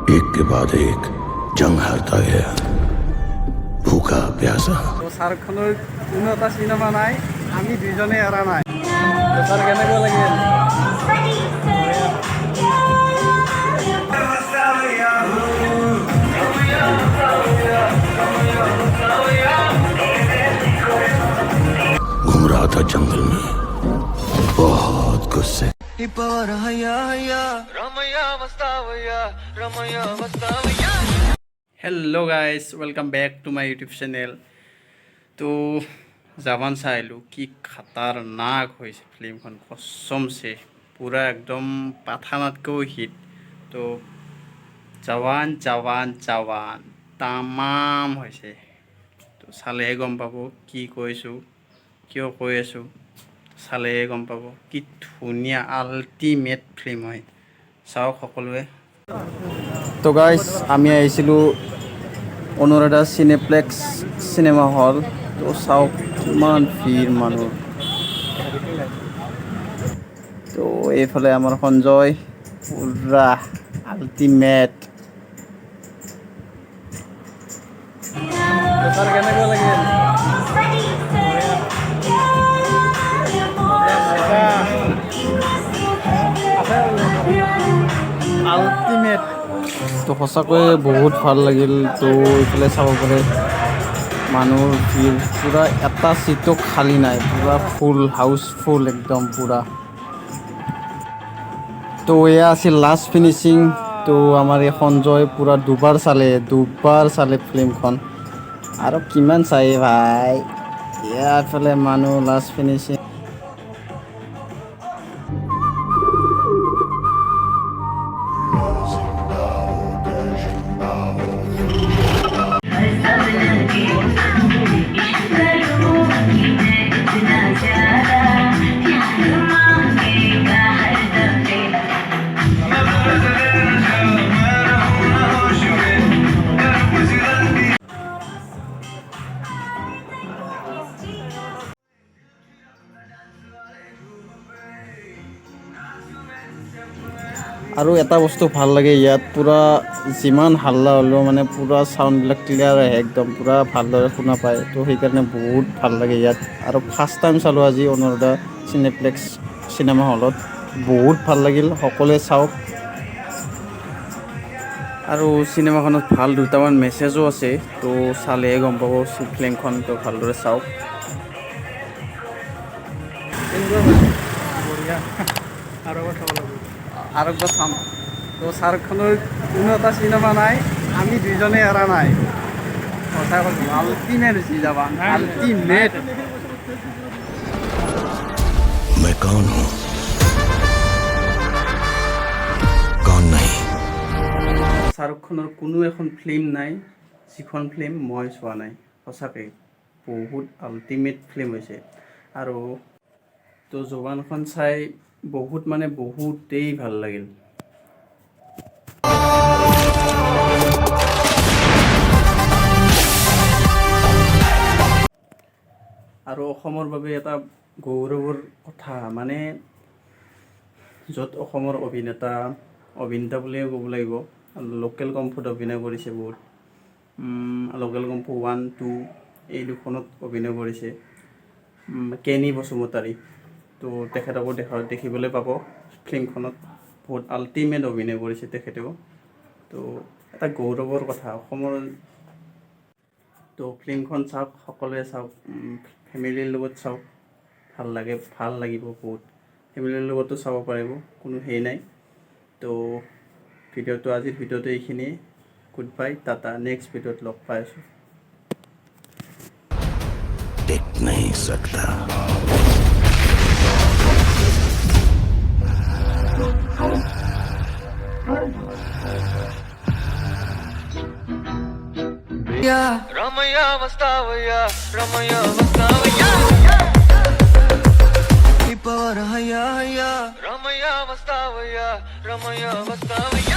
एक के बाद एक जंग हारता गया भूखा प्यासा স্যাৰখনৰ কোনো এটা চিনেমা নাই আমি দুইজনে এৰা নাই স্যাৰ কেনেকুৱা লাগিল घूम रहा था जंगल में बहुत गुस्से hello guys welcome back to my YouTube channel तो जवान चाइलो कि खतरनाक होइसे फिल्मखन कसम से पूरा एकदम पाठानतको हिट तो जवान जवान जवान तमाम होइसे तो साले गम पाबो कि কৈছো কিয় কৈ আছো साले गम पाबो कि धुनिया আল্টিমেট ফিল্ম হয় চাও সকলোৱে তো গাইস আমি আইছিলো অনুৰাধা সিনেপ্লেক্স সিনেমা হল তো চাও কিমান ভিৰ মানুহ তো এইফালে আমাৰ সঞ্জয় পুৰা আল্টিমেট স্যাৰ কেনেকুৱা লাগিল আল্টিমেট তো সঁচাকৈ বহুত ভাল লাগিল তো এইফালে চাব পাৰে মানুহৰ ভিৰ পুৰা এটা চিটো খালী নাই পুৰা ফুল হাউচফুল একদম পুৰা তো এয়া আছিল লাষ্ট ফিনিচিং তো আমাৰ এই সঞ্জয় পুৰা দুবাৰ চালে ফিল্মখন আৰু কিমান চাই ভাই এফালে মানুহ লাষ্ট ফিনিচিং আৰু এটা বস্তু ভাল লাগে ইয়াত পুৰা যিমান হাল্লা হ'লেও মানে পুৰা সাউণ্ডবিলাক ক্লিয়াৰ আহে একদম পুৰা ভালদৰে শুনা পায় তো সেইকাৰণে বহুত ভাল লাগে ইয়াত আৰু ফাৰ্ষ্ট টাইম চালোঁ আজি অনুৰাধা সিনেপ্লেক্স চিনেমা হলত বহুত ভাল লাগিল সকলোৱে চাওক আৰু চিনেমাখনত ভাল দুটামান মেছেজো আছে তো চালেহে গম পাব ফিল্মখন তো ভালদৰে চাওক আৰু একবাৰ চাম তো স্যাৰখনৰ কোনো এটা চিনেমা নাই আমি দুইজনে এৰা নাই কথা কৈছোঁ আল্টিমেট হৈছে জৱান আল্টিমেট मैं कौन हूँ कौन नहीं শ্বাহৰুখনৰ কোনো এখন ফিল্ম নাই যিখন ফিল্ম মই চোৱা নাই সঁচাকৈ বহুত আল্টিমেট ফিল্ম হৈছে আৰু তো জৱানখন চাই বহুত মানে বহুতেই ভাল লাগিল আৰু অসমৰ বাবে এটা গৌৰৱৰ কথা মানে য'ত অসমৰ অভিনেতা বুলিয়ে ক'ব লাগিব লোকেল কম্ফত অভিনয় কৰিছে বহুত লোকেল কম্ফ 1, 2 এই দুখনত অভিনয় কৰিছে কেনি বসুমতাৰী তো তেখেতকো দেখিবলৈ পাব ফিল্মখনত বহুত আল্টিমেট অভিনয় কৰিছে তেখেতেও তো এটা গৌৰৱৰ কথা অসমৰ তো ফিল্মখন চাওক সকলোৱে চাওক ফেমিলিৰ লগত চাওক ভাল লাগিব বহুত ফেমিলিৰ লগতো চাব পাৰিব কোনো হেৰি নাই তো আজিৰ ভিডিঅ'টো এইখিনিয়ে গুড বাই টাটা নেক্সট ভিডিঅ'ত লগ পাই আছোঁ टिक नहीं सकता Ramaya Vastavaya Ramaya Vastavaya Ipavara Haya Ramaya Vastavaya Ramaya Vastavaya